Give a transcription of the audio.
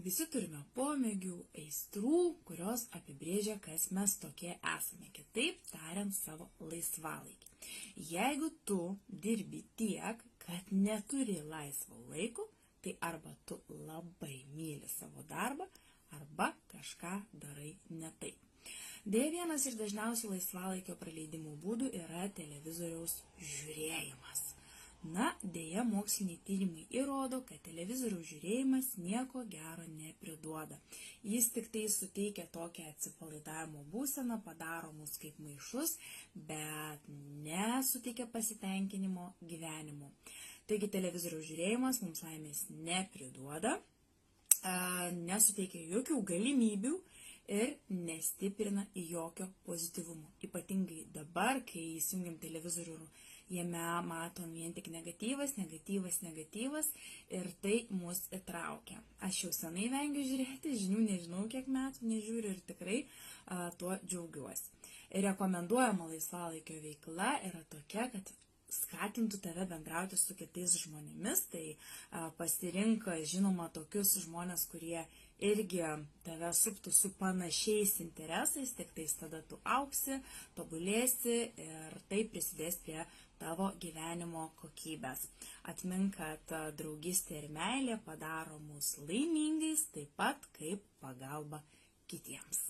Visi turime pomėgių, aistrų, kurios apibrėžia, kas mes tokie esame. Kitaip tariant, savo laisvalaikį. Jeigu tu dirbi tiek, kad neturi laisvo laiko, tai arba tu labai myli savo darbą, arba kažką darai ne taip. Deja, vienas iš dažniausių laisvalaikio praleidimo būdų yra televizoriaus žiūrėjimas. Na, deja, moksliniai tyrimai įrodo, kad televizoriaus žiūrėjimas nieko gero nepriduoda. Jis tik tai suteikia tokią atsipalaidavimo būseną, padaro mus kaip maišus, bet nesuteikia pasitenkinimo gyvenimu. Taigi televizoriaus žiūrėjimas mums laimės nepriduoda, nesuteikia jokių galimybių ir nestiprina jokio pozityvumo. Ypatingai dabar, kai įsijungiam televizorių, jame matom vien tik negatyvas ir tai mus įtraukia. Aš jau senai vengiu žiūrėti, žinių nežinau kiek metų nežiūriu ir tikrai tuo džiaugiuosi. Rekomenduojama laisvalaikio veikla yra tokia, kad skatintų tave bendrauti su kitais žmonėmis, tai pasirink, žinoma, tokius žmonės, kurie irgi tave suptų su panašiais interesais, tik tais tada tu auksi, tobulėsi ir tai prisidės prie tavo gyvenimo kokybės. Atmink, kad draugystė ir meilė padaro mus laimingais, taip pat kaip pagalba kitiems.